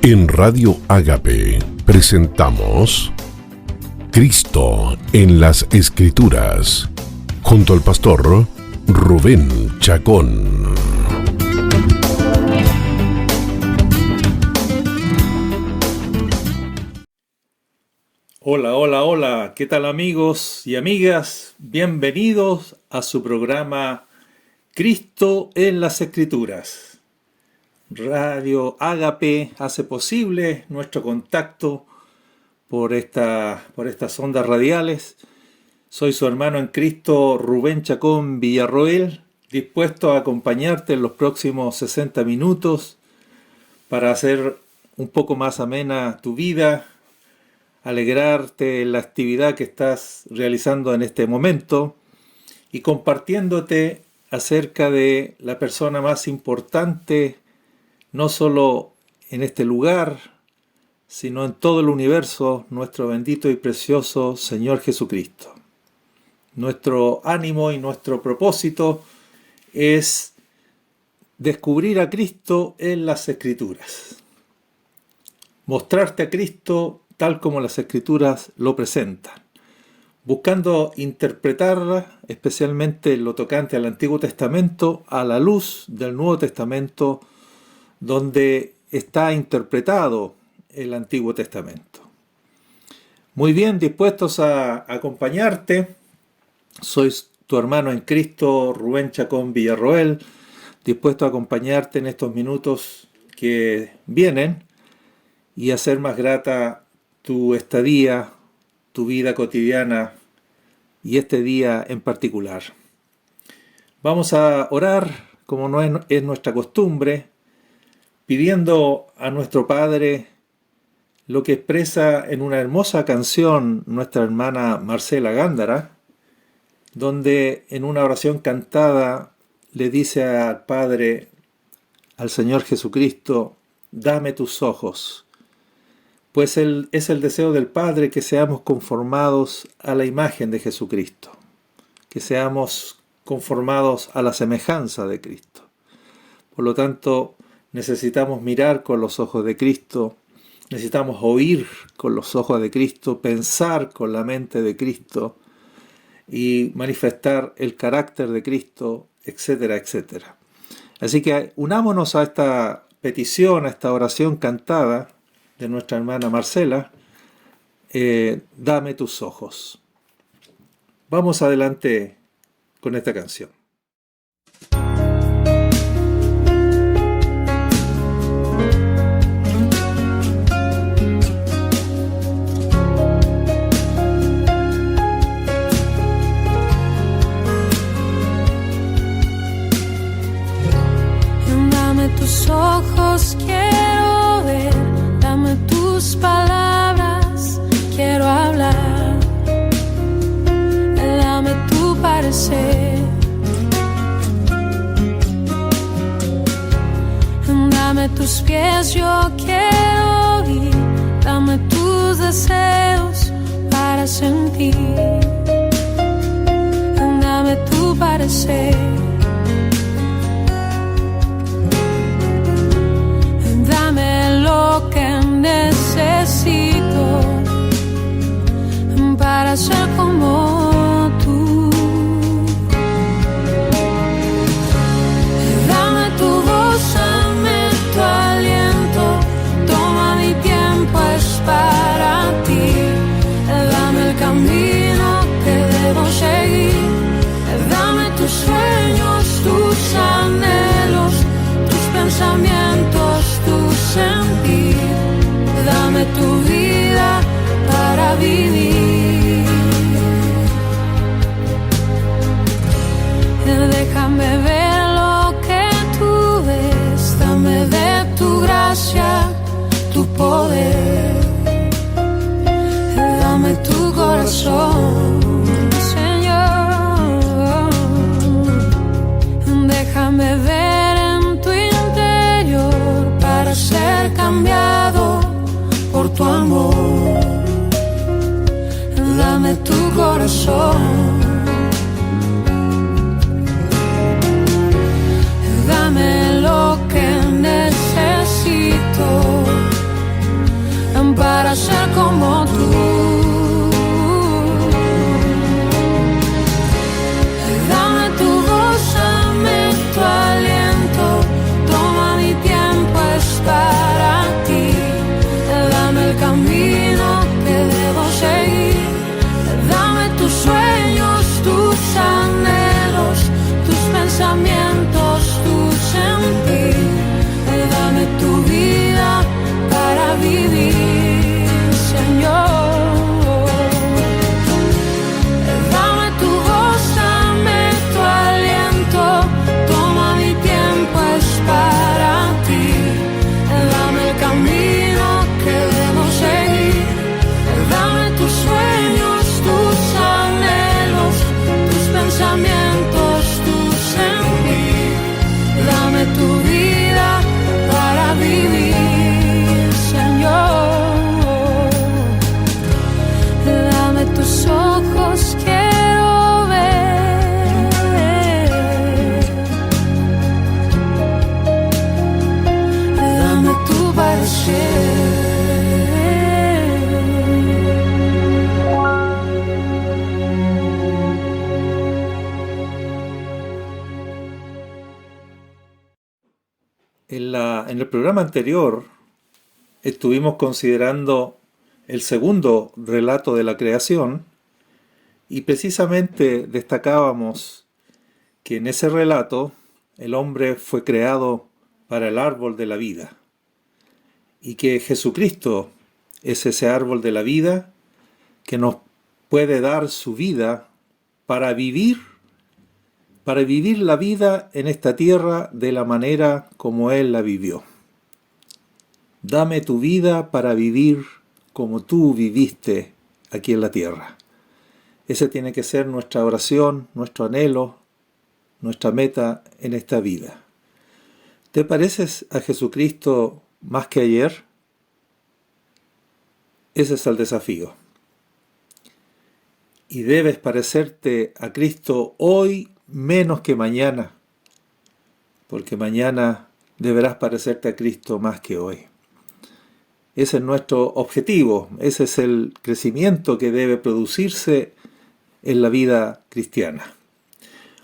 En Radio Ágape presentamos Cristo en las Escrituras, junto al pastor Rubén Chacón. Hola, ¿qué tal amigos y amigas? Bienvenidos a su programa Cristo en las Escrituras. Radio Ágape hace posible nuestro contacto por estas ondas radiales. Soy su hermano en Cristo, Rubén Chacón Villarroel, dispuesto a acompañarte en los próximos 60 minutos para hacer un poco más amena tu vida, alegrarte en la actividad que estás realizando en este momento y compartiéndote acerca de la persona más importante, no solo en este lugar, sino en todo el universo, nuestro bendito y precioso Señor Jesucristo. Nuestro ánimo y nuestro propósito es descubrir a Cristo en las Escrituras. Mostrarte a Cristo tal como las Escrituras lo presentan, buscando interpretarla, especialmente en lo tocante al Antiguo Testamento, a la luz del Nuevo Testamento, donde está interpretado el Antiguo Testamento. Muy bien, dispuestos a acompañarte. Soy tu hermano en Cristo, Rubén Chacón Villarroel, dispuesto a acompañarte en estos minutos que vienen y hacer más grata tu estadía, tu vida cotidiana y este día en particular. Vamos a orar, como no es nuestra costumbre, pidiendo a nuestro Padre lo que expresa en una hermosa canción nuestra hermana Marcela Gándara, donde en una oración cantada le dice al Padre, al Señor Jesucristo: dame tus ojos. Pues es el deseo del Padre que seamos conformados a la imagen de Jesucristo, que seamos conformados a la semejanza de Cristo. Por lo tanto, necesitamos mirar con los ojos de Cristo, necesitamos oír con los ojos de Cristo, pensar con la mente de Cristo y manifestar el carácter de Cristo, etcétera, etcétera. Así que unámonos a esta petición, a esta oración cantada de nuestra hermana Marcela, dame tus ojos. Vamos adelante con esta canción. Tus ojos quiero ver, dame tus palabras, quiero hablar, dame tu parecer, dame tus pies, yo quiero ir, dame tus deseos para sentir, dame tu parecer. Lo que necesito para ser como tú. Dame tu voz, dame tu aliento, toma mi tiempo, es para ti. Dame el camino que debo seguir, dame tus sueños, tus anhelos, tus pensamientos, tu sentir, dame tu vida para vivir. Déjame ver lo que tú ves, dame de tu gracia, tu poder, dame tu corazón, Señor. Déjame ver para ser cambiado por tu amor, dame tu corazón, dame lo que necesito En el programa anterior estuvimos considerando el segundo relato de la creación y precisamente destacábamos que en ese relato el hombre fue creado para el árbol de la vida y que Jesucristo es ese árbol de la vida que nos puede dar su vida para vivir la vida en esta tierra de la manera como Él la vivió. Dame tu vida para vivir como tú viviste aquí en la tierra. Ese tiene que ser nuestra oración, nuestro anhelo, nuestra meta en esta vida. ¿Te pareces a Jesucristo más que ayer? Ese es el desafío. Y debes parecerte a Cristo hoy menos que mañana, porque mañana deberás parecerte a Cristo más que hoy. Ese es nuestro objetivo, ese es el crecimiento que debe producirse en la vida cristiana.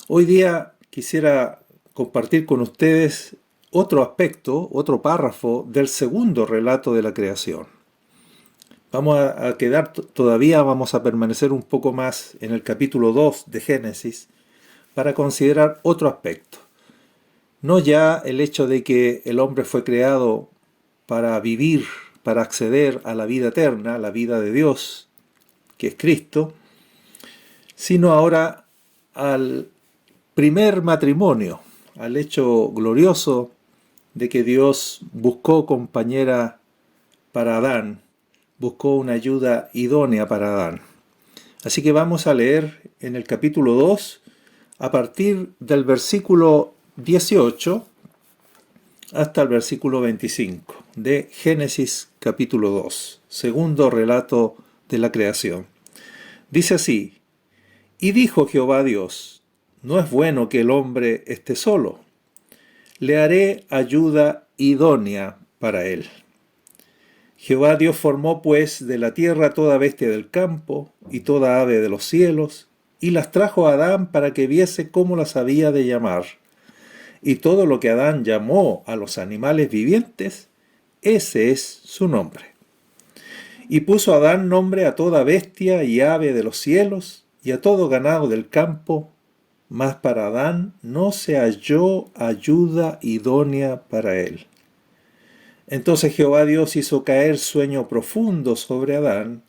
Hoy día quisiera compartir con ustedes otro aspecto, otro párrafo del segundo relato de la creación. Vamos a permanecer un poco más en el capítulo 2 de Génesis para considerar otro aspecto. No ya el hecho de que el hombre fue creado para vivir, para acceder a la vida eterna, la vida de Dios, que es Cristo, sino ahora al primer matrimonio, al hecho glorioso de que Dios buscó compañera para Adán, buscó una ayuda idónea para Adán. Así que vamos a leer en el capítulo 2, a partir del versículo 18 hasta el versículo 25 de Génesis capítulo 2, segundo relato de la creación. Dice así: Y dijo Jehová Dios, no es bueno que el hombre esté solo, le haré ayuda idónea para él. Jehová Dios formó pues de la tierra toda bestia del campo y toda ave de los cielos, y las trajo a Adán para que viese cómo las había de llamar. Y todo lo que Adán llamó a los animales vivientes, ese es su nombre. Y puso Adán nombre a toda bestia y ave de los cielos, y a todo ganado del campo, mas para Adán no se halló ayuda idónea para él. Entonces Jehová Dios hizo caer sueño profundo sobre Adán,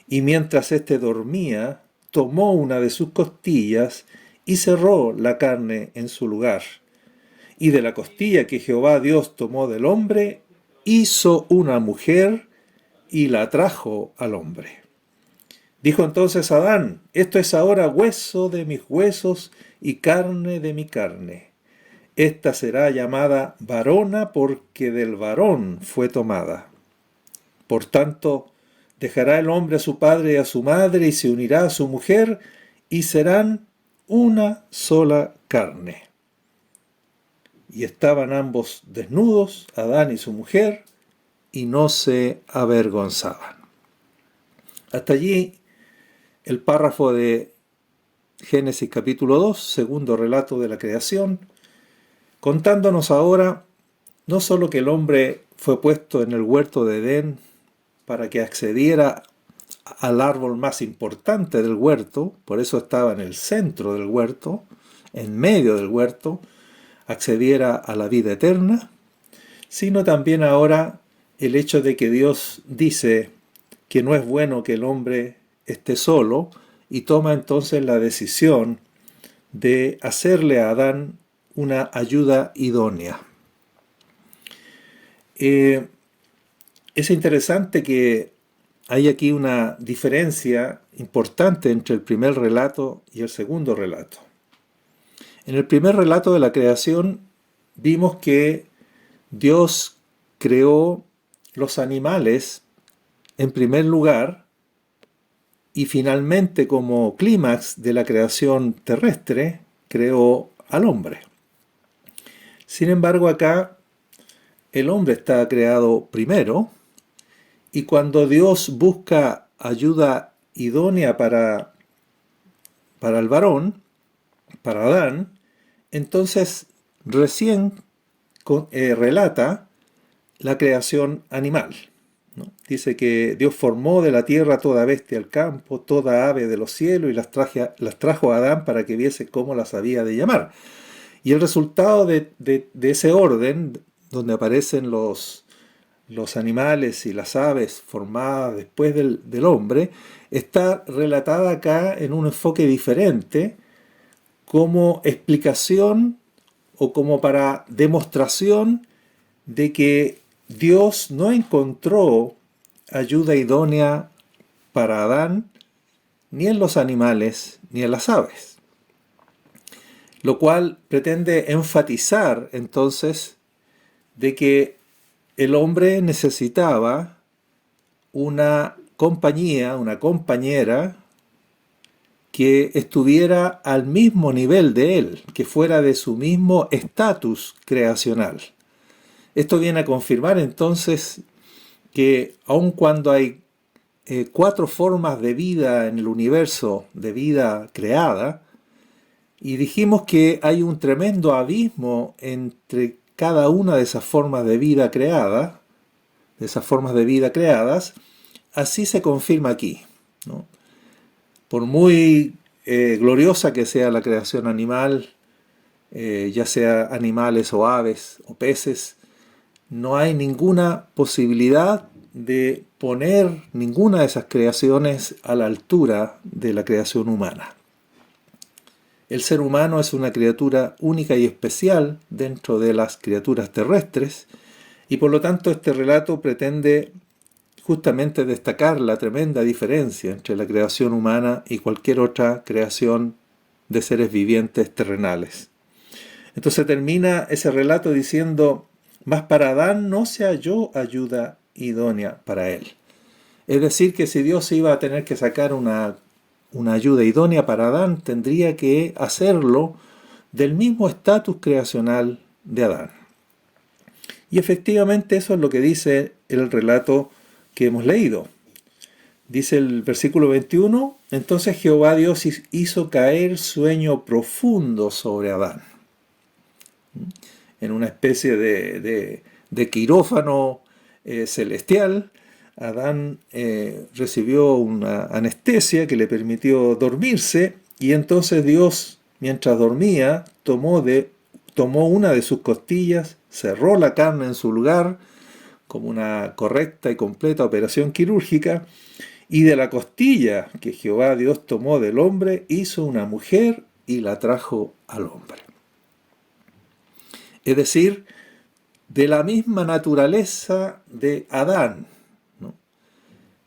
y mientras éste dormía, tomó una de sus costillas y cerró la carne en su lugar. Y de la costilla que Jehová Dios tomó del hombre, hizo una mujer y la trajo al hombre. Dijo entonces Adán: esto es ahora hueso de mis huesos y carne de mi carne. Esta será llamada varona porque del varón fue tomada. Por tanto, dejará el hombre a su padre y a su madre y se unirá a su mujer y serán una sola carne. Y estaban ambos desnudos, Adán y su mujer, y no se avergonzaban. Hasta allí el párrafo de Génesis capítulo 2, segundo relato de la creación, contándonos ahora no solo que el hombre fue puesto en el huerto de Edén para que accediera al árbol más importante del huerto, por eso estaba en el centro del huerto, en medio del huerto, accediera a la vida eterna, sino también ahora el hecho de que Dios dice que no es bueno que el hombre esté solo y toma entonces la decisión de hacerle a Adán una ayuda idónea. Es interesante que hay aquí una diferencia importante entre el primer relato y el segundo relato. En el primer relato de la creación vimos que Dios creó los animales en primer lugar y finalmente, como clímax de la creación terrestre, creó al hombre. Sin embargo, acá el hombre está creado primero, y cuando Dios busca ayuda idónea para el varón, para Adán, entonces recién relata la creación animal, ¿no? Dice que Dios formó de la tierra toda bestia del campo, toda ave de los cielos, y las trajo a Adán para que viese cómo las había de llamar. Y el resultado de ese orden, donde aparecen los animales y las aves formadas después del hombre, está relatada acá en un enfoque diferente, como explicación o como para demostración de que Dios no encontró ayuda idónea para Adán ni en los animales ni en las aves. Lo cual pretende enfatizar entonces de que el hombre necesitaba una compañía, una compañera que estuviera al mismo nivel de él, que fuera de su mismo estatus creacional. Esto viene a confirmar entonces que aun cuando hay 4 formas de vida en el universo, de vida creada, y dijimos que hay un tremendo abismo entre cada una de esas formas de vida creada, así se confirma aquí, ¿no? Por muy gloriosa que sea la creación animal, ya sea animales o aves o peces, no hay ninguna posibilidad de poner ninguna de esas creaciones a la altura de la creación humana. El ser humano es una criatura única y especial dentro de las criaturas terrestres, y por lo tanto este relato pretende justamente destacar la tremenda diferencia entre la creación humana y cualquier otra creación de seres vivientes terrenales. Entonces termina ese relato diciendo: mas para Adán no se halló ayuda idónea para él. Es decir, que si Dios iba a tener que sacar una ayuda idónea para Adán, tendría que hacerlo del mismo estatus creacional de Adán. Y efectivamente eso es lo que dice el relato que hemos leído. Dice el versículo 21, entonces Jehová Dios hizo caer sueño profundo sobre Adán. En una especie de quirófano celestial, Adán recibió una anestesia que le permitió dormirse, y entonces Dios, mientras dormía, tomó una de sus costillas, cerró la carne en su lugar, como una correcta y completa operación quirúrgica, y de la costilla que Jehová Dios tomó del hombre, hizo una mujer y la trajo al hombre. Es decir, de la misma naturaleza de Adán, ¿no?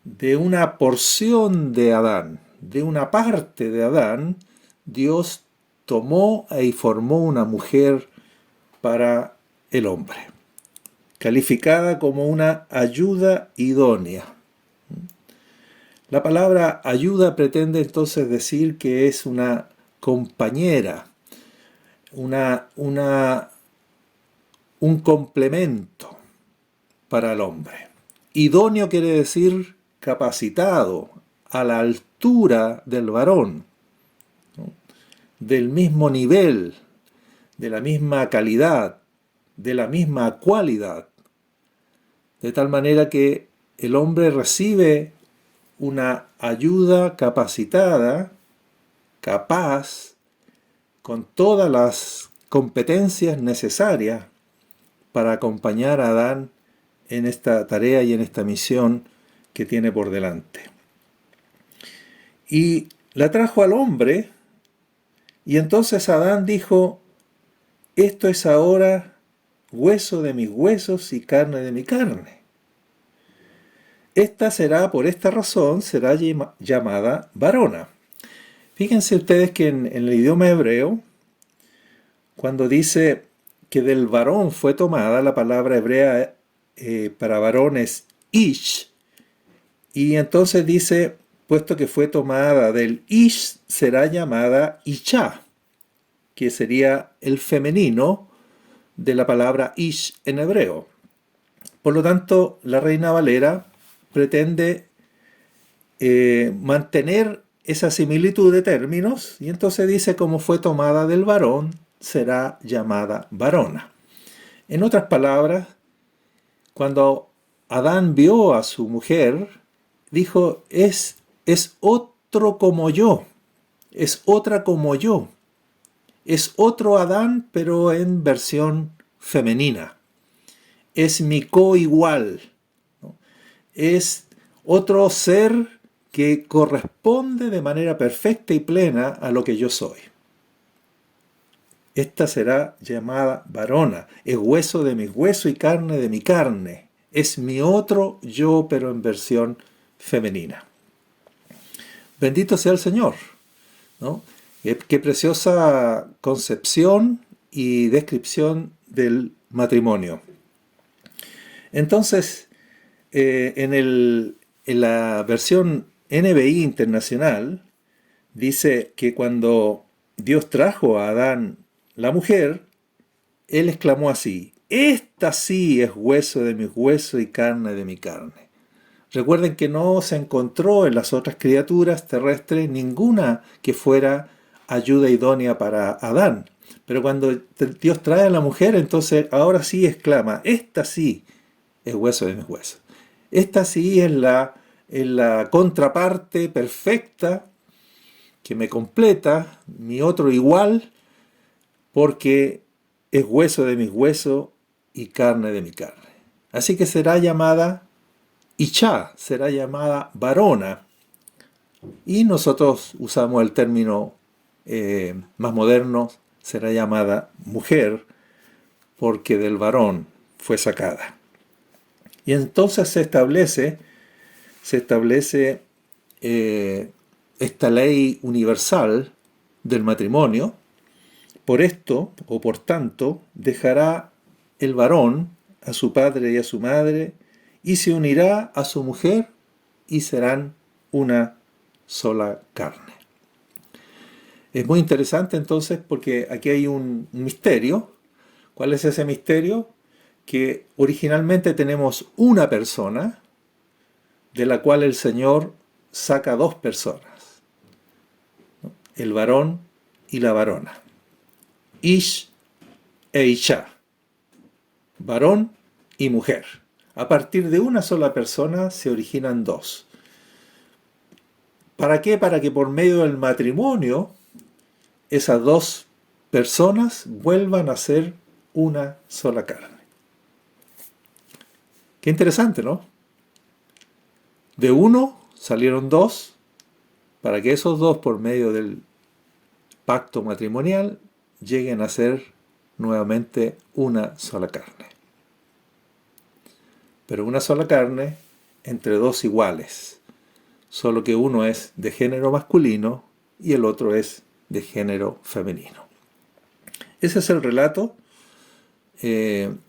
De una porción de Adán, de una parte de Adán, Dios tomó y formó una mujer para el hombre, calificada como una ayuda idónea. La palabra ayuda pretende entonces decir que es una compañera, un complemento para el hombre. Idóneo quiere decir capacitado, a la altura del varón, ¿no? Del mismo nivel, de la misma calidad, de la misma cualidad. De tal manera que el hombre recibe una ayuda capacitada, capaz, con todas las competencias necesarias para acompañar a Adán en esta tarea y en esta misión que tiene por delante. Y la trajo al hombre, y entonces Adán dijo: esto es ahora hueso de mis huesos y carne de mi carne. Esta será, por esta razón, será llamada varona. Fíjense ustedes que en el idioma hebreo, cuando dice que del varón fue tomada, la palabra hebrea para varón es ish, y entonces dice, puesto que fue tomada del ish, será llamada isha, que sería el femenino de la palabra ish en hebreo. Por lo tanto, la Reina Valera pretende mantener esa similitud de términos, y entonces dice: como fue tomada del varón, será llamada varona. En otras palabras, cuando Adán vio a su mujer, dijo: es otro como yo, es otra como yo, es otro Adán, pero en versión femenina. Es mi coigual, ¿no? Es otro ser que corresponde de manera perfecta y plena a lo que yo soy. Esta será llamada varona, es hueso de mi hueso y carne de mi carne. Es mi otro yo, pero en versión femenina. Bendito sea el Señor, ¿no? Qué preciosa concepción y descripción del matrimonio. Entonces, en la versión NBI Internacional, dice que cuando Dios trajo a Adán la mujer, él exclamó así: esta sí es hueso de mi hueso y carne de mi carne. Recuerden que no se encontró en las otras criaturas terrestres ninguna que fuera ayuda idónea para Adán. Pero cuando Dios trae a la mujer, entonces ahora sí exclama: esta sí es hueso de mis huesos. Esta sí es la contraparte perfecta que me completa, mi otro igual, porque es hueso de mis huesos y carne de mi carne. Así que será llamada Ichá, será llamada varona. Y nosotros usamos el término más moderno, será llamada mujer, porque del varón fue sacada. Y entonces se establece esta ley universal del matrimonio. Por esto, o por tanto, dejará el varón a su padre y a su madre, y se unirá a su mujer, y serán una sola carne. Es muy interesante entonces, porque aquí hay un misterio. ¿Cuál es ese misterio? Que originalmente tenemos una persona, de la cual el Señor saca dos personas, ¿no? El varón y la varona. Ish e Isha, varón y mujer. A partir de una sola persona se originan dos. ¿Para qué? Para que por medio del matrimonio esas dos personas vuelvan a ser una sola carne. Qué interesante, ¿no? De uno salieron dos, para que esos dos, por medio del pacto matrimonial, lleguen a ser nuevamente una sola carne. Pero una sola carne entre dos iguales, solo que uno es de género masculino y el otro es de género femenino. Ese es el relato,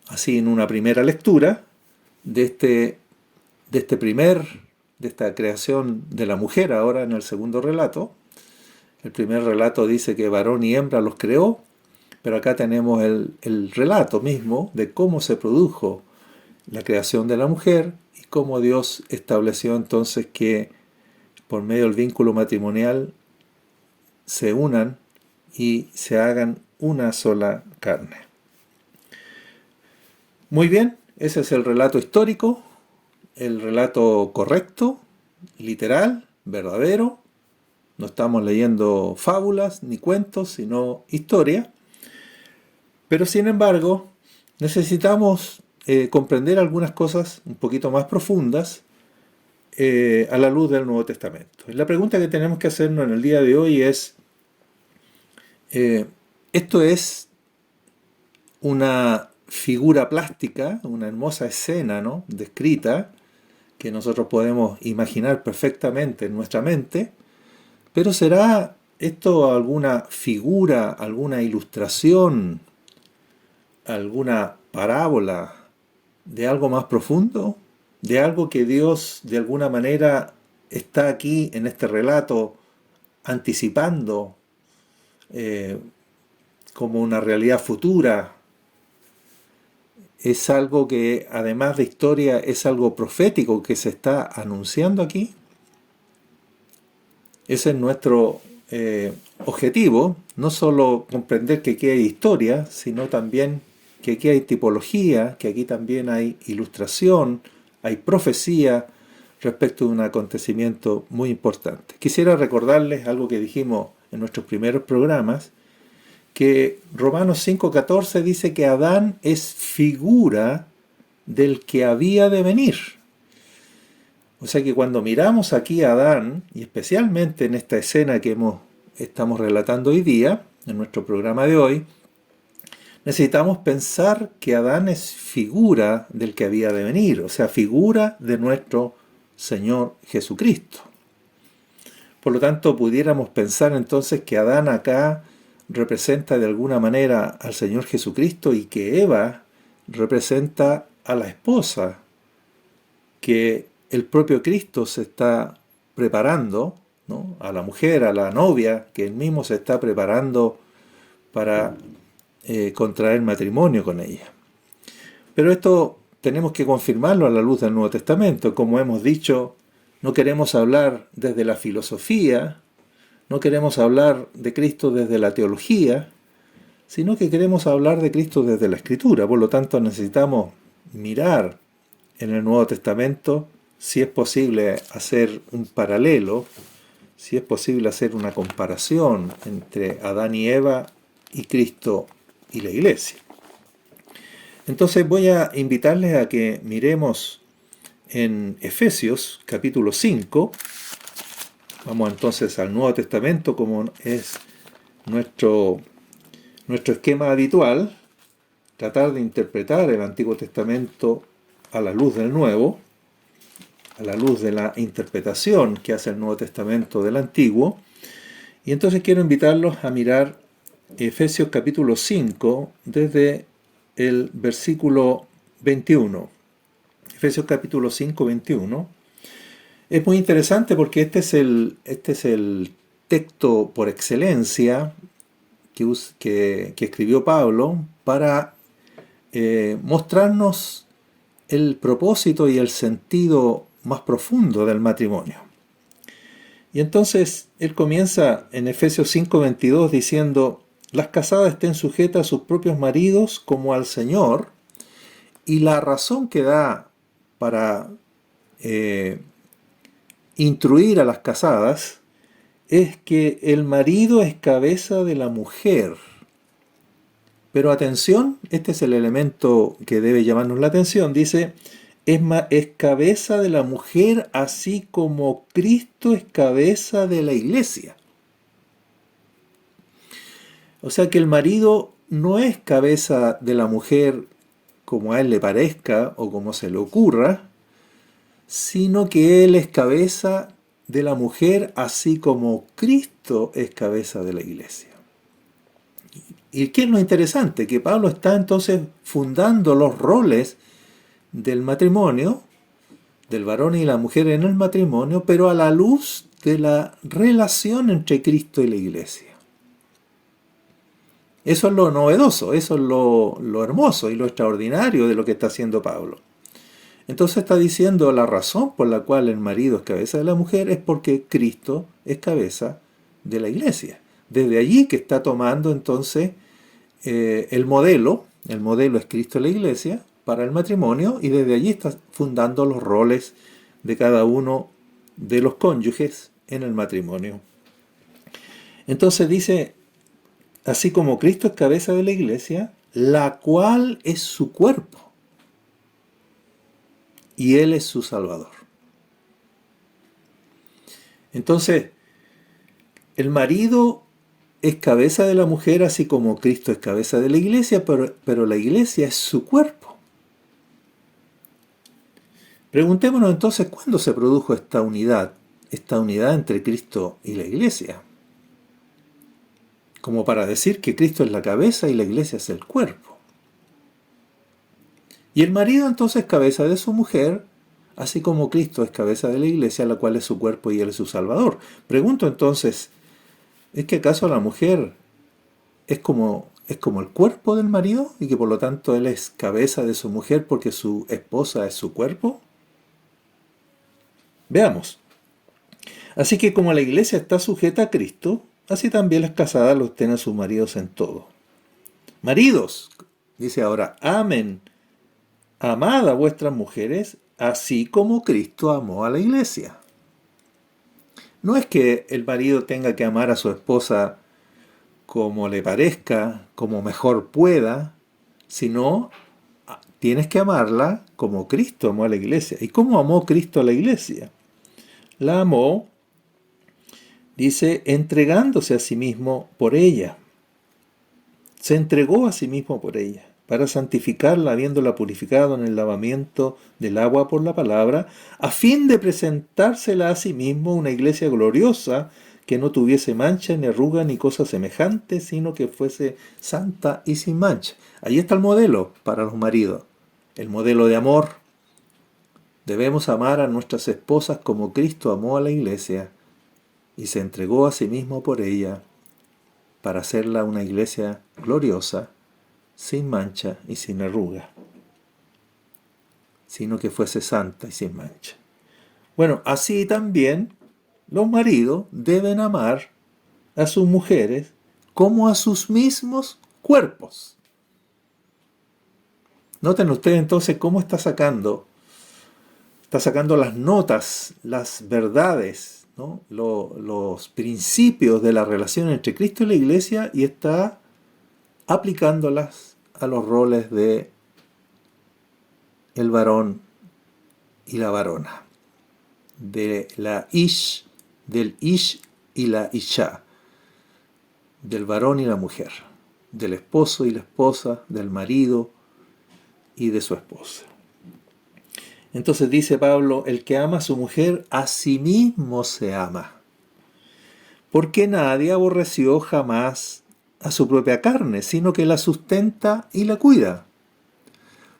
así en una primera lectura, de esta creación de la mujer. Ahora en el segundo relato. El primer relato dice que varón y hembra los creó, pero acá tenemos el relato mismo de cómo se produjo la creación de la mujer y cómo Dios estableció entonces que por medio del vínculo matrimonial se unan y se hagan una sola carne. Muy bien, ese es el relato histórico, el relato correcto, literal, verdadero. No estamos leyendo fábulas ni cuentos, sino historia. Pero sin embargo, necesitamos comprender algunas cosas un poquito más profundas a la luz del Nuevo Testamento. Y la pregunta que tenemos que hacernos en el día de hoy es, ¿esto es una figura plástica, una hermosa escena, ¿no?, descrita, que nosotros podemos imaginar perfectamente en nuestra mente? Pero ¿será esto alguna figura, alguna ilustración, alguna parábola de algo más profundo? ¿De algo que Dios de alguna manera está aquí en este relato anticipando como una realidad futura es algo que, además de historia, es algo profético que se está anunciando aquí. Ese es nuestro objetivo, no solo comprender que aquí hay historia, sino también que aquí hay tipología, que aquí también hay ilustración, hay profecía respecto de un acontecimiento muy importante. Quisiera recordarles algo que dijimos en nuestros primeros programas, que Romanos 5:14 dice que Adán es figura del que había de venir. O sea que cuando miramos aquí a Adán, y especialmente en esta escena que estamos relatando hoy día, en nuestro programa de hoy, necesitamos pensar que Adán es figura del que había de venir, o sea, figura de nuestro Señor Jesucristo. Por lo tanto, pudiéramos pensar entonces que Adán acá representa de alguna manera al Señor Jesucristo y que Eva representa a la esposa que el propio Cristo se está preparando, ¿no? A la mujer, a la novia, que él mismo se está preparando para contraer matrimonio con ella. Pero esto tenemos que confirmarlo a la luz del Nuevo Testamento. Como hemos dicho, no queremos hablar desde la filosofía, no queremos hablar de Cristo desde la teología, sino que queremos hablar de Cristo desde la Escritura. Por lo tanto, necesitamos mirar en el Nuevo Testamento si es posible hacer un paralelo, si es posible hacer una comparación entre Adán y Eva y Cristo y la Iglesia. Entonces voy a invitarles a que miremos en Efesios capítulo 5. Vamos entonces al Nuevo Testamento, como es nuestro esquema habitual, tratar de interpretar el Antiguo Testamento a la luz del Nuevo, a la luz de la interpretación que hace el Nuevo Testamento del Antiguo. Y entonces quiero invitarlos a mirar Efesios capítulo 5 desde el versículo 21. Efesios capítulo 5, 21. Es muy interesante porque este es el texto por excelencia que escribió Pablo para mostrarnos el propósito y el sentido más profundo del matrimonio. Y entonces él comienza en Efesios 5:22 diciendo: las casadas estén sujetas a sus propios maridos como al Señor, y la razón que da para instruir a las casadas es que el marido es cabeza de la mujer. Pero atención, este es el elemento que debe llamarnos la atención. Dice, es cabeza de la mujer así como Cristo es cabeza de la iglesia. O sea que el marido no es cabeza de la mujer como a él le parezca o como se le ocurra, sino que él es cabeza de la mujer así como Cristo es cabeza de la iglesia. ¿Y qué es lo interesante? Que Pablo está entonces fundando los roles del matrimonio, del varón y la mujer en el matrimonio, pero a la luz de la relación entre Cristo y la iglesia. Eso es lo novedoso, eso es lo hermoso y lo extraordinario de lo que está haciendo Pablo. Entonces está diciendo la razón por la cual el marido es cabeza de la mujer es porque Cristo es cabeza de la iglesia. Desde allí que está tomando entonces el modelo es Cristo y la iglesia para el matrimonio, y desde allí está fundando los roles de cada uno de los cónyuges en el matrimonio. Entonces dice, así como Cristo es cabeza de la iglesia, la cual es su cuerpo, y Él es su Salvador. Entonces, el marido es cabeza de la mujer, así como Cristo es cabeza de la iglesia, pero la iglesia es su cuerpo. Preguntémonos entonces, ¿cuándo se produjo esta unidad entre Cristo y la iglesia? Como para decir que Cristo es la cabeza y la iglesia es el cuerpo. Y el marido entonces es cabeza de su mujer, así como Cristo es cabeza de la iglesia, la cual es su cuerpo y Él es su Salvador. Pregunto entonces, ¿es que acaso la mujer es como es como el cuerpo del marido y que por lo tanto él es cabeza de su mujer porque su esposa es su cuerpo? Veamos. Así que como la iglesia está sujeta a Cristo, así también las casadas los estén a sus maridos en todo. Maridos, dice ahora, amen, amad a vuestras mujeres, así como Cristo amó a la iglesia. No es que el marido tenga que amar a su esposa como le parezca, como mejor pueda, sino tienes que amarla como Cristo amó a la iglesia. ¿Y cómo amó Cristo a la iglesia? La amó, dice, entregándose a sí mismo por ella. Se entregó a sí mismo por ella, para santificarla, habiéndola purificado en el lavamiento del agua por la palabra, a fin de presentársela a sí mismo una iglesia gloriosa, que no tuviese mancha, ni arruga, ni cosa semejante, sino que fuese santa y sin mancha. Ahí está el modelo para los maridos, el modelo de amor. Debemos amar a nuestras esposas como Cristo amó a la iglesia y se entregó a sí mismo por ella, para hacerla una iglesia gloriosa, sin mancha y sin arruga, sino que fuese santa y sin mancha. Bueno, así también los maridos deben amar a sus mujeres como a sus mismos cuerpos. Noten ustedes entonces cómo está sacando las notas, las verdades, ¿no? Los principios de la relación entre Cristo y la iglesia, y está aplicándolas a los roles de el varón y la varona, de la ish, del ish y la isha, del varón y la mujer, del esposo y la esposa, del marido y de su esposa. Entonces dice Pablo, el que ama a su mujer, a sí mismo se ama, porque nadie aborreció jamás a su propia carne, sino que la sustenta y la cuida.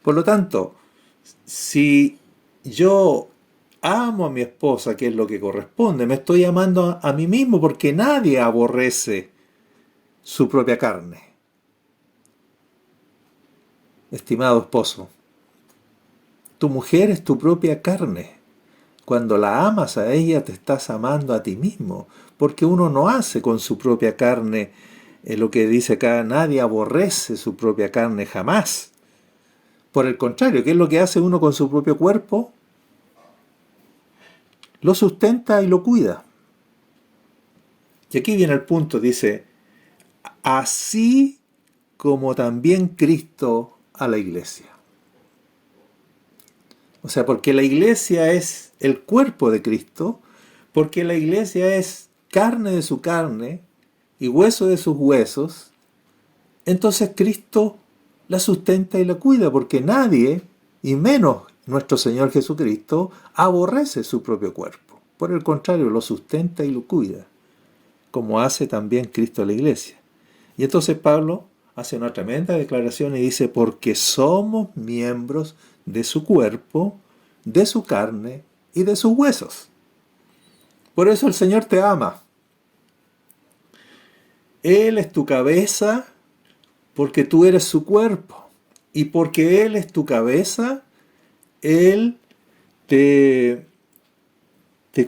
Por lo tanto, si yo amo a mi esposa, que es lo que corresponde, me estoy amando a mí mismo, porque nadie aborrece su propia carne. Estimado esposo, tu mujer es tu propia carne. Cuando la amas a ella, te estás amando a ti mismo, porque uno no hace con su propia carne lo que dice acá, nadie aborrece su propia carne jamás. Por el contrario, ¿qué es lo que hace uno con su propio cuerpo? Lo sustenta y lo cuida. Y aquí viene el punto, dice, así como también Cristo a la iglesia. O sea, porque la iglesia es el cuerpo de Cristo, porque la iglesia es carne de su carne y hueso de sus huesos, entonces Cristo la sustenta y la cuida, porque nadie, y menos nuestro Señor Jesucristo, aborrece su propio cuerpo. Por el contrario, lo sustenta y lo cuida, como hace también Cristo a la iglesia. Y entonces Pablo hace una tremenda declaración y dice, porque somos miembros de su cuerpo, de su carne y de sus huesos. Por eso el Señor te ama. Él es tu cabeza porque tú eres su cuerpo. Y porque Él es tu cabeza, Él te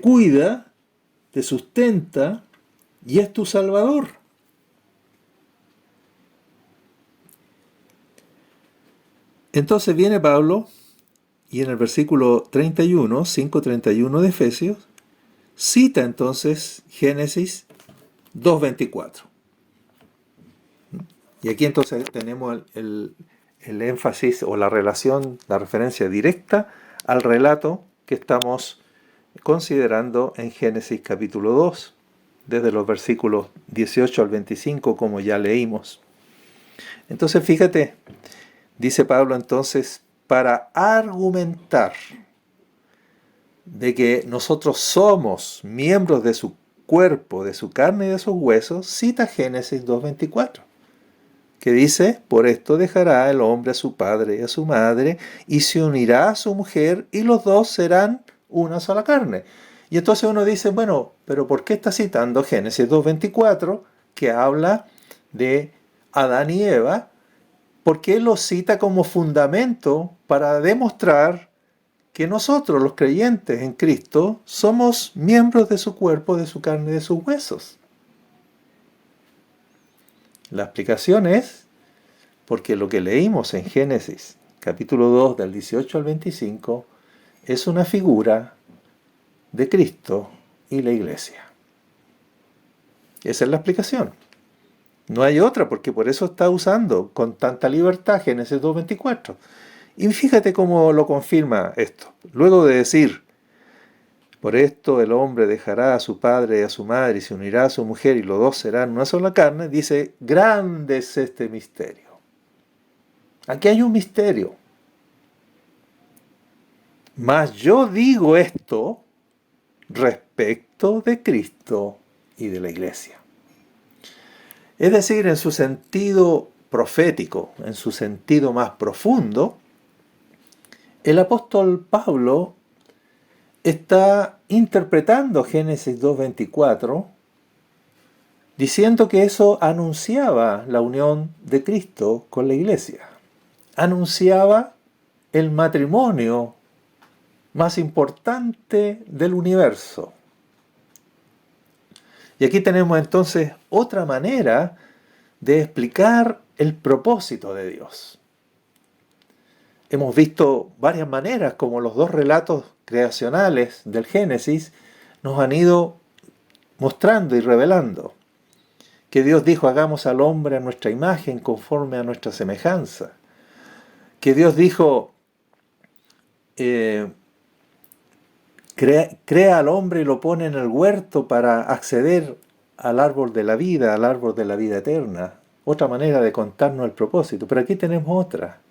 cuida, te sustenta y es tu Salvador. Entonces viene Pablo y en el versículo 31, 5:31 de Efesios, cita entonces Génesis 2:24. Y aquí entonces tenemos el énfasis o la relación, la referencia directa al relato que estamos considerando en Génesis capítulo 2, desde los versículos 18 al 25, como ya leímos. Entonces fíjate, dice Pablo entonces, para argumentar de que nosotros somos miembros de su cuerpo, de su carne y de sus huesos, cita Génesis 2:24, que dice, por esto dejará el hombre a su padre y a su madre, y se unirá a su mujer, y los dos serán una sola carne. Y entonces uno dice, bueno, pero ¿por qué está citando Génesis 2:24, que habla de Adán y Eva, porque él los cita como fundamento para demostrar que nosotros, los creyentes en Cristo, somos miembros de su cuerpo, de su carne y de sus huesos. La explicación es porque lo que leímos en Génesis, capítulo 2, del 18 al 25, es una figura de Cristo y la iglesia. Esa es la explicación. No hay otra, porque por eso está usando con tanta libertad Génesis 2:24. Y fíjate cómo lo confirma esto. Luego de decir, por esto el hombre dejará a su padre y a su madre y se unirá a su mujer y los dos serán una sola carne, dice, grande es este misterio. Aquí hay un misterio. Mas yo digo esto respecto de Cristo y de la iglesia. Es decir, en su sentido profético, en su sentido más profundo, el apóstol Pablo está interpretando Génesis 2:24, diciendo que eso anunciaba la unión de Cristo con la iglesia. Anunciaba el matrimonio más importante del universo. Y aquí tenemos entonces otra manera de explicar el propósito de Dios. Hemos visto varias maneras como los dos relatos creacionales del Génesis nos han ido mostrando y revelando que Dios dijo, hagamos al hombre a nuestra imagen conforme a nuestra semejanza. Que Dios dijo, crea al hombre y lo pone en el huerto para acceder al árbol de la vida eterna. Otra manera de contarnos el propósito. Pero aquí tenemos otra.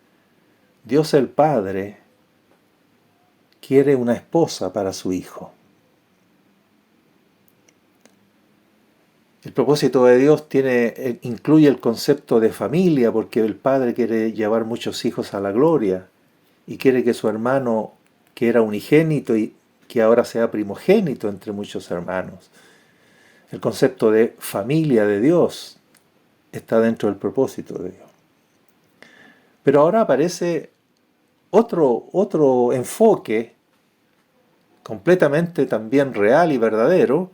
Dios el Padre quiere una esposa para su Hijo. El propósito de Dios incluye el concepto de familia, porque el Padre quiere llevar muchos hijos a la gloria y quiere que su hermano, que era unigénito y que ahora sea primogénito entre muchos hermanos. El concepto de familia de Dios está dentro del propósito de Dios. Pero ahora aparece otro enfoque completamente también real y verdadero,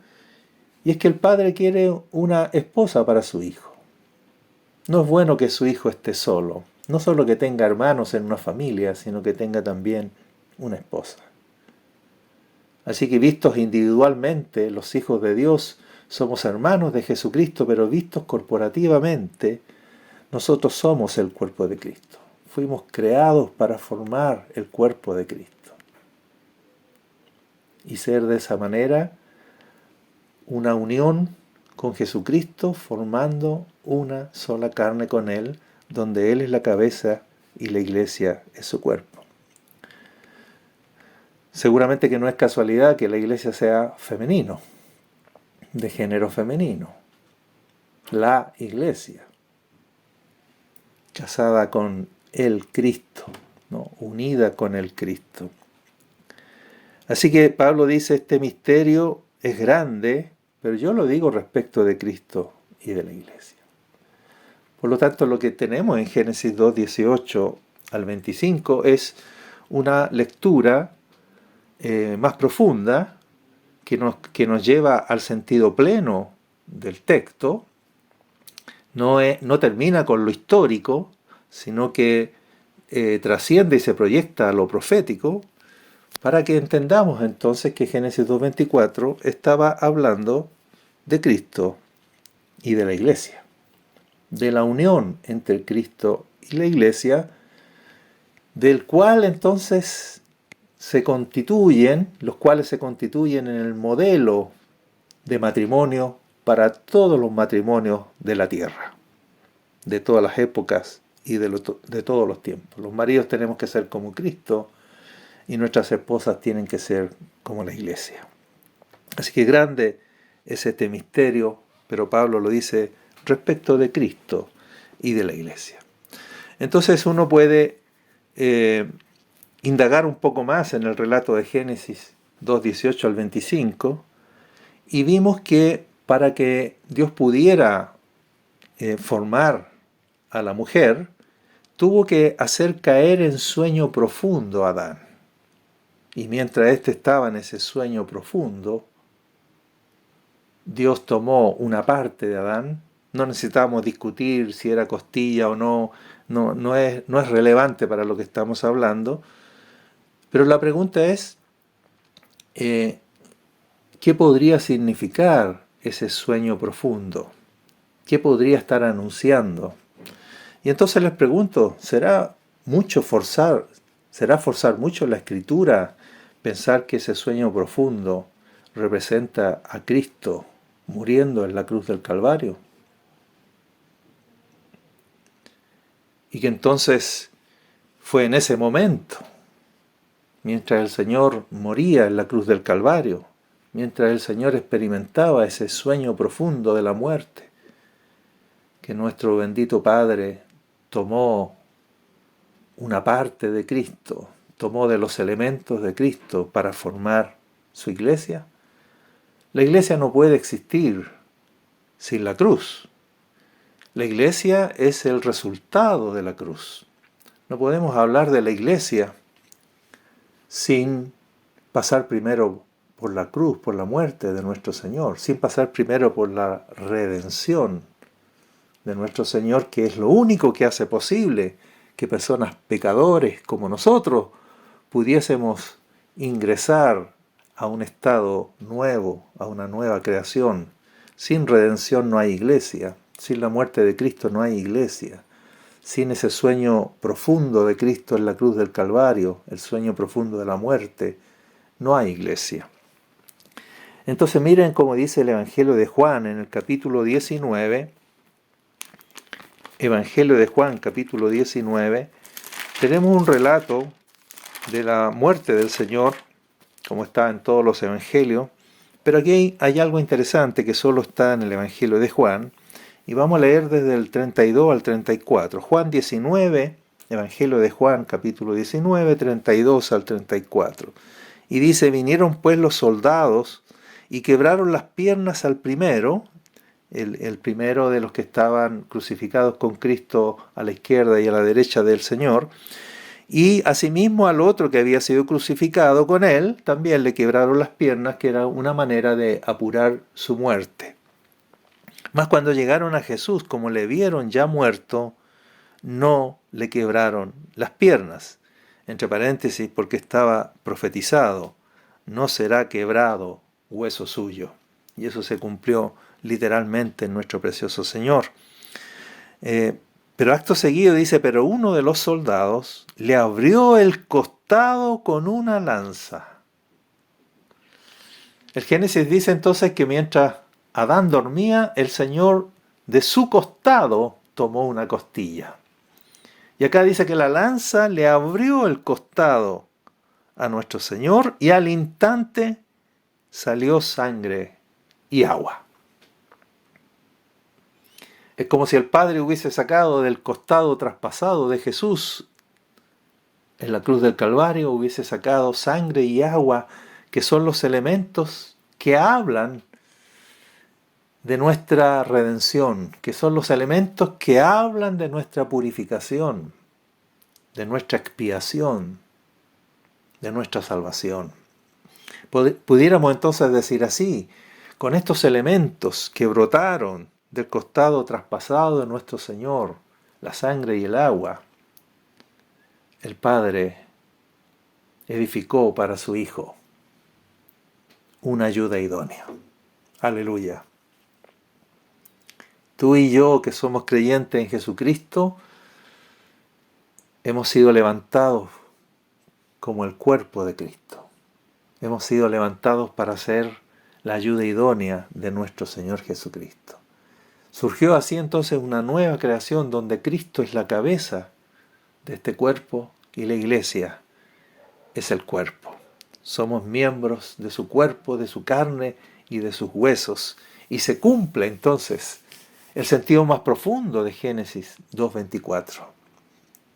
y es que el padre quiere una esposa para su hijo. No es bueno que su hijo esté solo, no solo que tenga hermanos en una familia, sino que tenga también una esposa. Así que vistos individualmente, los hijos de Dios somos hermanos de Jesucristo, pero vistos corporativamente, nosotros somos el cuerpo de Cristo. Fuimos creados para formar el cuerpo de Cristo. Y ser de esa manera una unión con Jesucristo, formando una sola carne con Él, donde Él es la cabeza y la iglesia es su cuerpo. Seguramente que no es casualidad que la iglesia sea femenino, de género femenino. La iglesia, casada con el Cristo, ¿no? Unida con el Cristo. Así que Pablo dice, este misterio es grande, pero yo lo digo respecto de Cristo y de la iglesia. Por lo tanto, lo que tenemos en Génesis 2, 18 al 25 es una lectura más profunda que nos lleva al sentido pleno del texto. No termina con lo histórico, sino que trasciende y se proyecta a lo profético, para que entendamos entonces que Génesis 2:24 estaba hablando de Cristo y de la iglesia, de la unión entre Cristo y la iglesia, del cual entonces los cuales se constituyen en el modelo de matrimonio para todos los matrimonios de la tierra, de todas las épocas y de todos los tiempos. Los maridos tenemos que ser como Cristo y nuestras esposas tienen que ser como la iglesia. Así que grande es este misterio, pero Pablo lo dice respecto de Cristo y de la iglesia. Entonces uno puede indagar un poco más en el relato de Génesis 2, 18 al 25, y vimos que para que Dios pudiera formar a la mujer, tuvo que hacer caer en sueño profundo a Adán. Y mientras éste estaba en ese sueño profundo, Dios tomó una parte de Adán. No necesitamos discutir si era costilla o no, no es relevante para lo que estamos hablando. Pero la pregunta es, ¿qué podría significar ese sueño profundo? ¿Qué podría estar anunciando? Y entonces les pregunto, ¿será forzar mucho la Escritura pensar que ese sueño profundo representa a Cristo muriendo en la cruz del Calvario? Y que entonces fue en ese momento, mientras el Señor moría en la cruz del Calvario, mientras el Señor experimentaba ese sueño profundo de la muerte, que nuestro bendito Padre tomó una parte de Cristo, tomó de los elementos de Cristo para formar su iglesia. La iglesia no puede existir sin la cruz. La iglesia es el resultado de la cruz. No podemos hablar de la iglesia sin pasar primero por la cruz, por la muerte de nuestro Señor, sin pasar primero por la redención de nuestro Señor, que es lo único que hace posible que personas pecadores como nosotros pudiésemos ingresar a un estado nuevo, a una nueva creación. Sin redención no hay iglesia, sin la muerte de Cristo no hay iglesia, sin ese sueño profundo de Cristo en la cruz del Calvario, el sueño profundo de la muerte, no hay iglesia. Entonces miren cómo dice el Evangelio de Juan en el capítulo 19, Evangelio de Juan, capítulo 19, tenemos un relato de la muerte del Señor, como está en todos los evangelios, pero aquí hay algo interesante que solo está en el Evangelio de Juan, y vamos a leer desde el 32 al 34. Juan 19, Evangelio de Juan, capítulo 19, 32 al 34. Y dice, vinieron pues los soldados y quebraron las piernas al primero, el primero de los que estaban crucificados con Cristo a la izquierda y a la derecha del Señor, y asimismo al otro que había sido crucificado con él, también le quebraron las piernas, que era una manera de apurar su muerte. Mas cuando llegaron a Jesús, como le vieron ya muerto, no le quebraron las piernas. Entre paréntesis, porque estaba profetizado, no será quebrado hueso suyo. Y eso se cumplió literalmente en nuestro precioso Señor. Pero acto seguido dice, pero uno de los soldados le abrió el costado con una lanza. El Génesis dice entonces que mientras Adán dormía, el Señor de su costado tomó una costilla. Y acá dice que la lanza le abrió el costado a nuestro Señor y al instante salió sangre y agua. Es como si el Padre hubiese sacado del costado traspasado de Jesús en la cruz del Calvario, hubiese sacado sangre y agua, que son los elementos que hablan de nuestra redención, que son los elementos que hablan de nuestra purificación, de nuestra expiación, de nuestra salvación. Pudiéramos entonces decir así, con estos elementos que brotaron del costado traspasado de nuestro Señor, la sangre y el agua, el Padre edificó para su Hijo una ayuda idónea. Aleluya. Tú y yo, que somos creyentes en Jesucristo, hemos sido levantados como el cuerpo de Cristo. Hemos sido levantados para ser la ayuda idónea de nuestro Señor Jesucristo. Surgió así entonces una nueva creación donde Cristo es la cabeza de este cuerpo y la iglesia es el cuerpo. Somos miembros de su cuerpo, de su carne y de sus huesos. Y se cumple entonces el sentido más profundo de Génesis 2:24.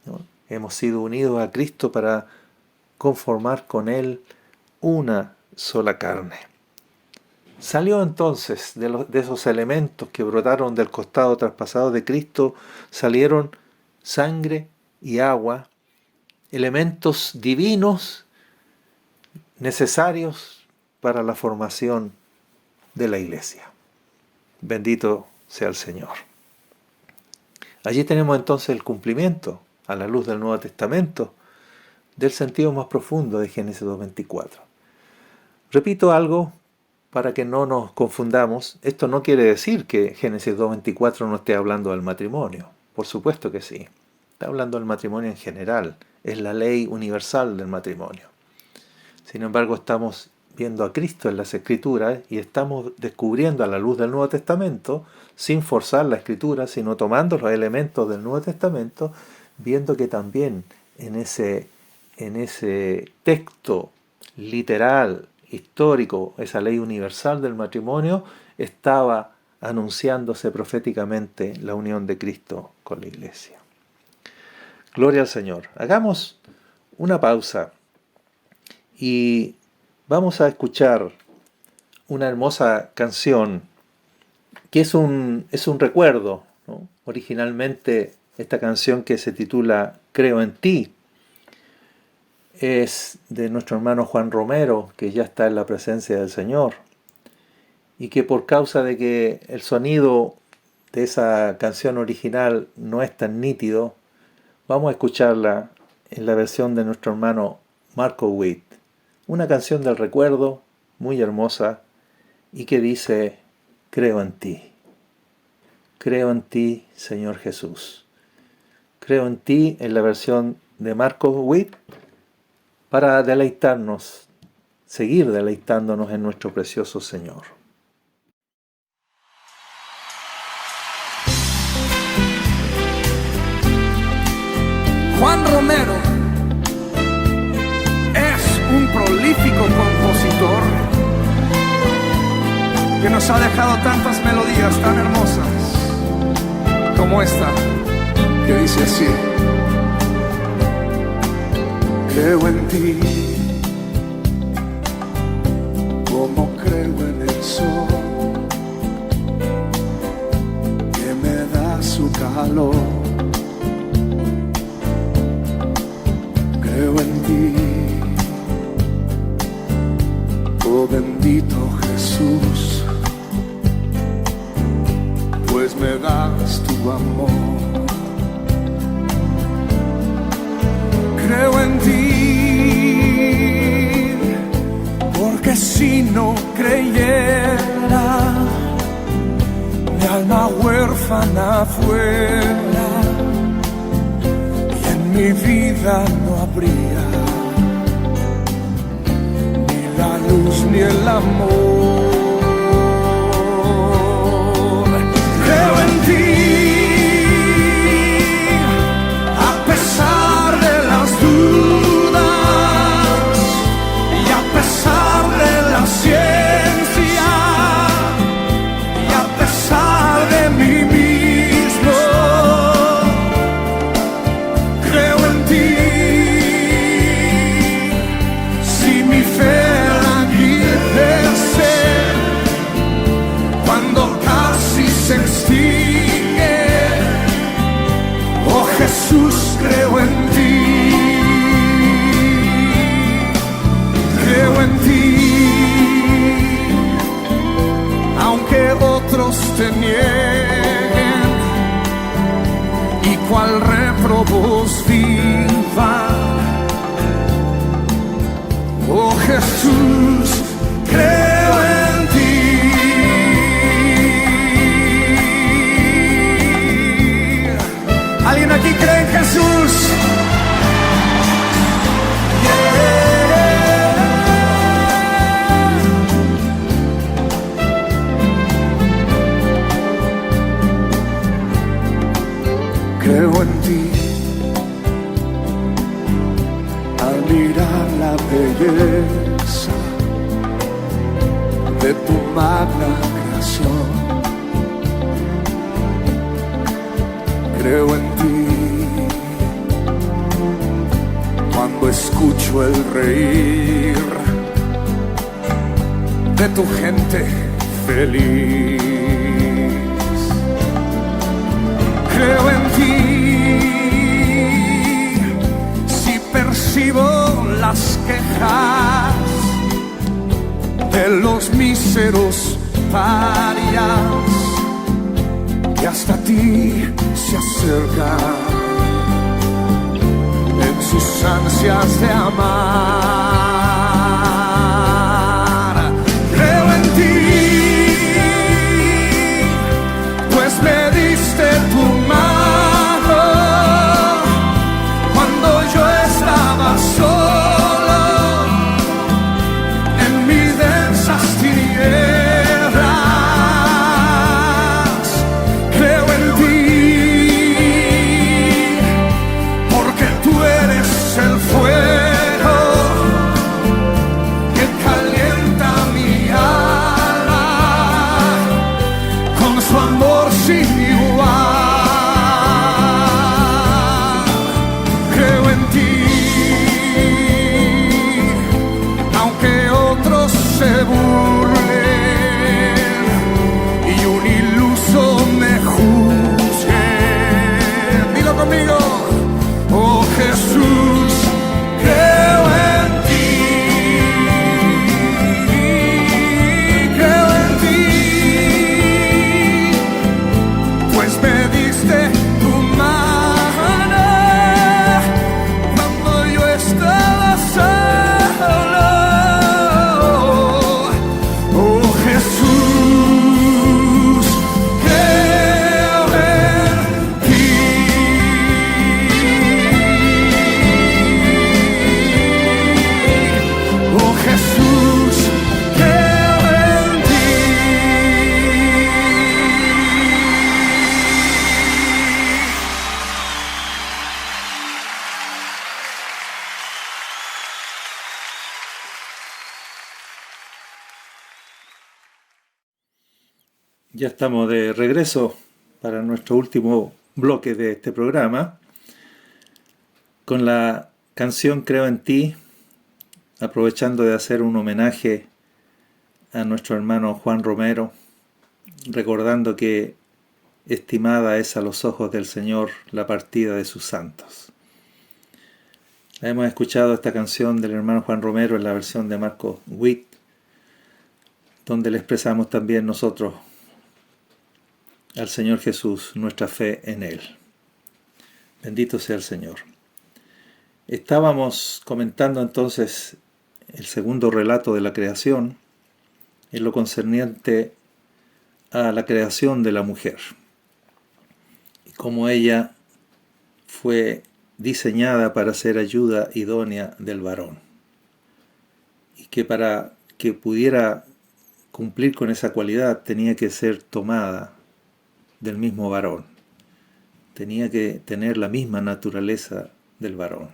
¿No? Hemos sido unidos a Cristo para conformar con Él una sola carne. Salió entonces de esos elementos que brotaron del costado traspasado de Cristo, salieron sangre y agua, elementos divinos necesarios para la formación de la iglesia. Bendito sea el Señor. Allí tenemos entonces el cumplimiento, a la luz del Nuevo Testamento, del sentido más profundo de Génesis 2:24. Repito algo para que no nos confundamos. Esto no quiere decir que Génesis 2:24 no esté hablando del matrimonio. Por supuesto que sí. Está hablando del matrimonio en general. Es la ley universal del matrimonio. Sin embargo, estamos viendo a Cristo en las Escrituras y estamos descubriendo a la luz del Nuevo Testamento, sin forzar la Escritura, sino tomando los elementos del Nuevo Testamento, viendo que también en ese texto literal, histórico, esa ley universal del matrimonio, estaba anunciándose proféticamente la unión de Cristo con la Iglesia. Gloria al Señor. Hagamos una pausa y vamos a escuchar una hermosa canción que es un recuerdo, ¿no? Originalmente esta canción, que se titula Creo en ti, es de nuestro hermano Juan Romero, que ya está en la presencia del Señor, y que por causa de que el sonido de esa canción original no es tan nítido, vamos a escucharla en la versión de nuestro hermano Marco Witt. Una canción del recuerdo, muy hermosa, y que dice: creo en ti. Creo en ti, Señor Jesús. Creo en ti, en la versión de Marco Witt, para deleitarnos, seguir deleitándonos en nuestro precioso Señor. Juan Romero es un prolífico compositor que nos ha dejado tantas melodías tan hermosas como esta, que dice así: creo en ti, como creo en el sol, que me da su calor. Creo en ti, oh bendito Jesús, pues me das tu amor. Creo en ti, porque si no creyera, mi alma huérfana fuera, y en mi vida no habría ni la luz ni el amor. Creo en ti, a pesar de las dudas y a pesar de la ciencia y a pesar de mí mismo. Creo en ti, si mi fe languidece cuando casi se extingue. Oh Jesús, creo en ti, creo en ti, aunque otros te nieguen y cual réprobos vivan. Oh Jesús, creo en ti. ¿Alguien aquí cree en Jesús? Creo en ti, al mirar la belleza de tu magna creación. Creo en ti, cuando escucho el reír de tu gente feliz. Creo en ti, si percibo las quejas de los míseros parias que hasta ti se acercan en sus ansias de amar. Creo en ti, pues me diste tu mano cuando yo estaba solo en mis densas tinieblas. Creo en ti, porque tú eres el fuego que calienta mi alma con su amor sin igual. Creo en ti, aunque otros se burlen y un iluso me juzgue. Dilo conmigo. Oh Jesús, creo en ti, creo en ti, pues me diste tu mano cuando yo estaba solo. Oh Jesús, creo en ti. Oh Jesús, creo en ti. Ya estamos de regreso para nuestro último bloque de este programa con la canción Creo en ti, aprovechando de hacer un homenaje a nuestro hermano Juan Romero, recordando que estimada es a los ojos del Señor la partida de sus santos. Hemos escuchado esta canción del hermano Juan Romero en la versión de Marcos Witt, donde le expresamos también nosotros al Señor Jesús nuestra fe en Él. Bendito sea el Señor. Estábamos comentando entonces el segundo relato de la creación en lo concerniente a la creación de la mujer y cómo ella fue diseñada para ser ayuda idónea del varón y que para que pudiera cumplir con esa cualidad tenía que ser tomada del mismo varón, tenía que tener la misma naturaleza del varón.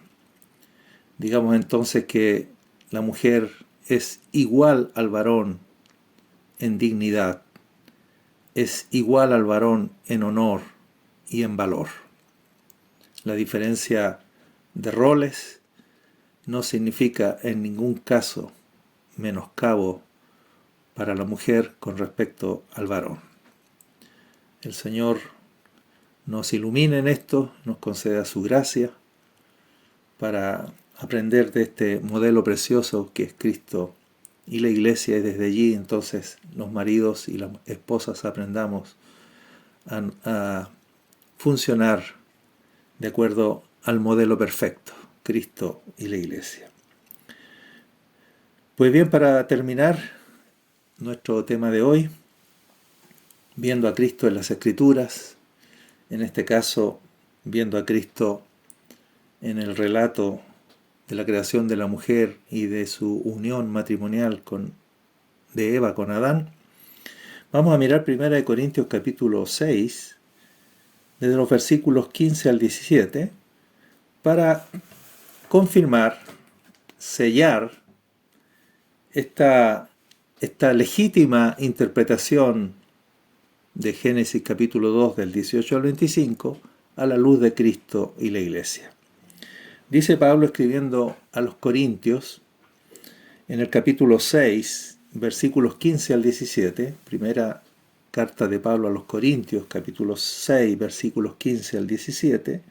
Digamos entonces que la mujer es igual al varón en dignidad, es igual al varón en honor y en valor. La diferencia de roles no significa en ningún caso menoscabo para la mujer con respecto al varón. El Señor nos ilumine en esto, nos conceda su gracia para aprender de este modelo precioso que es Cristo y la Iglesia, y desde allí entonces los maridos y las esposas aprendamos a funcionar de acuerdo al modelo perfecto, Cristo y la Iglesia. Pues bien, para terminar nuestro tema de hoy, viendo a Cristo en las Escrituras, en este caso viendo a Cristo en el relato de la creación de la mujer y de su unión matrimonial de Eva con Adán, vamos a mirar 1 Corintios capítulo 6, desde los versículos 15 al 17, para confirmar, sellar esta legítima interpretación de Génesis capítulo 2 del 18 al 25 a la luz de Cristo y la Iglesia. Dice Pablo escribiendo a los Corintios en el capítulo 6 versículos 15 al 17, primera carta de Pablo a los Corintios, capítulo 6, versículos 15 al 17,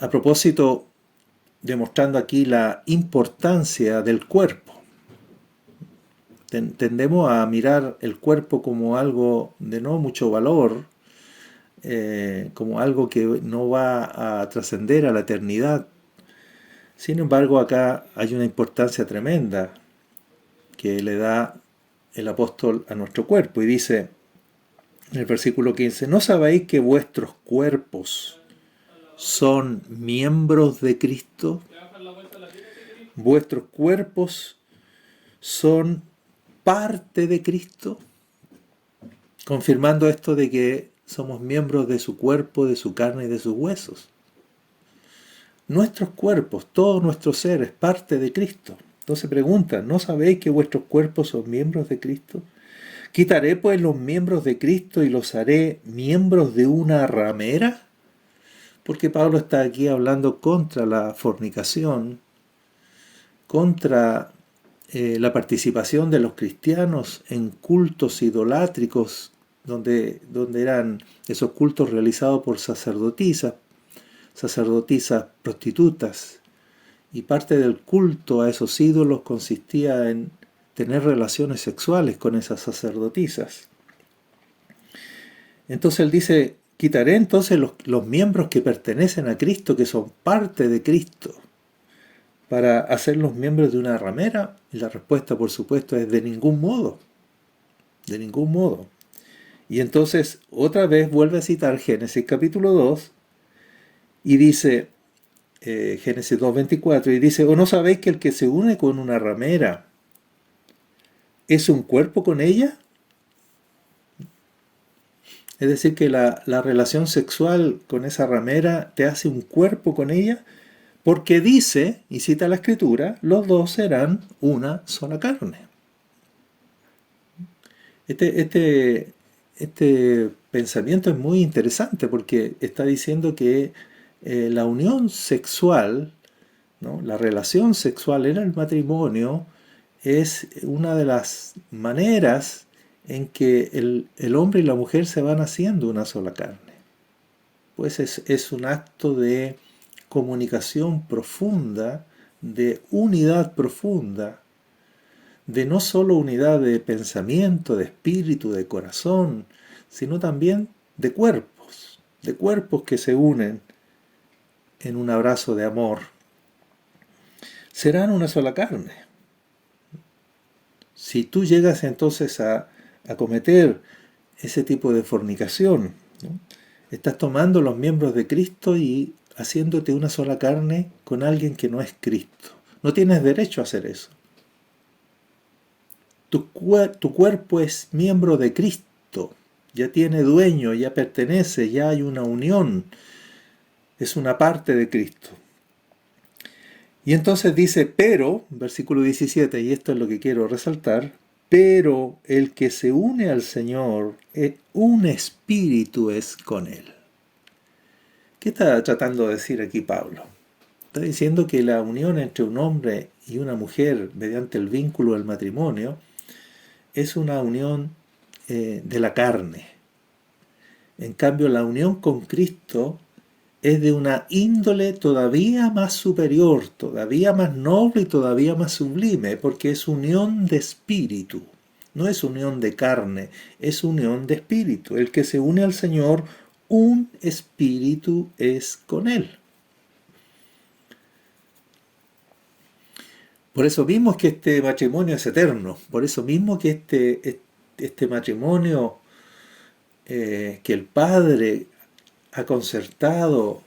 a propósito, demostrando aquí la importancia del cuerpo. Tendemos a mirar el cuerpo como algo de no mucho valor, como algo que no va a trascender a la eternidad. Sin embargo, acá hay una importancia tremenda que le da el apóstol a nuestro cuerpo. Y dice en el versículo 15, ¿no sabéis que vuestros cuerpos son miembros de Cristo? Vuestros cuerpos son parte de Cristo, confirmando esto de que somos miembros de su cuerpo, de su carne y de sus huesos. Nuestros cuerpos, todo nuestro ser es parte de Cristo. Entonces preguntan, ¿no sabéis que vuestros cuerpos son miembros de Cristo? ¿Quitaré pues los miembros de Cristo y los haré miembros de una ramera? Porque Pablo está aquí hablando contra la fornicación, contra la participación de los cristianos en cultos idolátricos, donde eran esos cultos realizados por sacerdotisas prostitutas, y parte del culto a esos ídolos consistía en tener relaciones sexuales con esas sacerdotisas. Entonces él dice, quitaré entonces los miembros que pertenecen a Cristo, que son parte de Cristo, para hacerlos miembros de una ramera. Y la respuesta, por supuesto, es de ningún modo. De ningún modo. Y entonces, otra vez vuelve a citar Génesis capítulo 2, y dice, Génesis 2:24, y dice, ¿o no sabéis que el que se une con una ramera es un cuerpo con ella? Es decir, que la relación sexual con esa ramera te hace un cuerpo con ella, porque dice, y cita la Escritura, los dos serán una sola carne. Este pensamiento es muy interesante porque está diciendo que la unión sexual, ¿no? La relación sexual en el matrimonio es una de las maneras en que el hombre y la mujer se van haciendo una sola carne. Pues es un acto de comunicación profunda, de unidad profunda, de no solo unidad de pensamiento, de espíritu, de corazón, sino también de cuerpos que se unen en un abrazo de amor. Serán una sola carne. Si tú llegas entonces a cometer ese tipo de fornicación, ¿no? Estás tomando los miembros de Cristo y haciéndote una sola carne con alguien que no es Cristo. No tienes derecho a hacer eso. Tu cuerpo es miembro de Cristo, ya tiene dueño, ya pertenece, ya hay una unión, es una parte de Cristo. Y entonces dice, pero, versículo 17, y esto es lo que quiero resaltar, pero el que se une al Señor, un espíritu es con Él. ¿Qué está tratando de decir aquí Pablo? Está diciendo que la unión entre un hombre y una mujer mediante el vínculo del matrimonio es una unión de la carne. En cambio, la unión con Cristo es de una índole todavía más superior, todavía más noble y todavía más sublime, porque es unión de espíritu. No es unión de carne, es unión de espíritu. El que se une al Señor, un espíritu es con Él. Por eso mismo que este matrimonio es eterno, por eso mismo que este matrimonio que el Padre ha concertado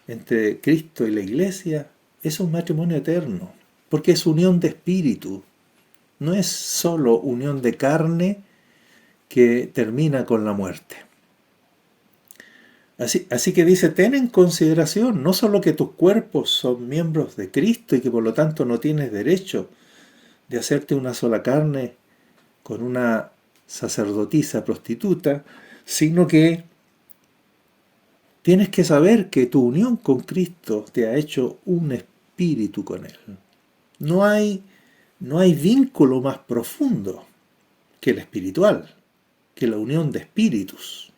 entre Cristo y la Iglesia es un matrimonio eterno, porque es unión de espíritu, no es solo unión de carne que termina con la muerte. Así que dice, ten en consideración no solo que tus cuerpos son miembros de Cristo y que por lo tanto no tienes derecho de hacerte una sola carne con una sacerdotisa prostituta, sino que tienes que saber que tu unión con Cristo te ha hecho un espíritu con Él. No hay No hay vínculo más profundo que el espiritual, que la unión de espíritus.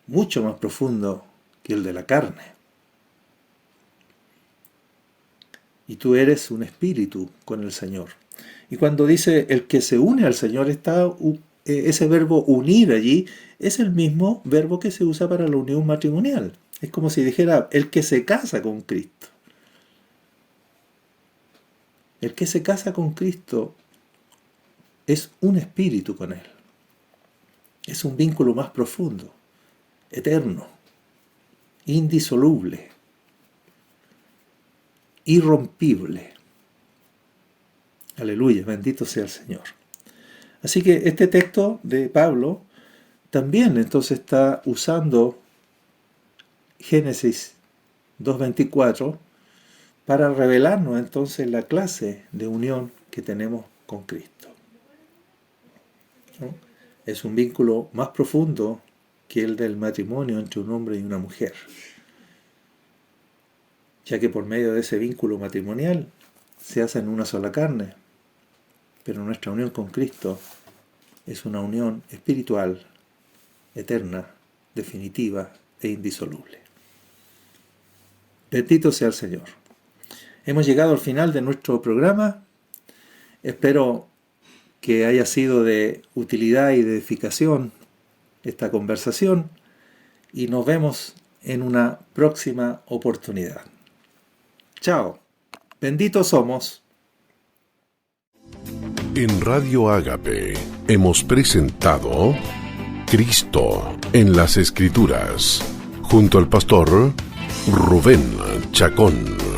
Mucho más profundo que el de la carne. Y tú eres un espíritu con el Señor. Y cuando dice el que se une al Señor, está ese verbo unir allí, es el mismo verbo que se usa para la unión matrimonial. Es como si dijera el que se casa con Cristo. El que se casa con Cristo es un espíritu con Él. Es un vínculo más profundo, eterno, indisoluble, irrompible. Aleluya, bendito sea el Señor. Así que este texto de Pablo también entonces está usando Génesis 2:24 para revelarnos entonces la clase de unión que tenemos con Cristo. ¿No? Es un vínculo más profundo que el del matrimonio entre un hombre y una mujer, ya que por medio de ese vínculo matrimonial se hacen una sola carne, pero nuestra unión con Cristo es una unión espiritual, eterna, definitiva e indisoluble. Bendito sea el Señor. Hemos llegado al final de nuestro programa. Espero que haya sido de utilidad y de edificación esta conversación y nos vemos en una próxima oportunidad. Chao. Benditos somos. En Radio Ágape hemos presentado Cristo en las Escrituras, junto al pastor Rubén Chacón.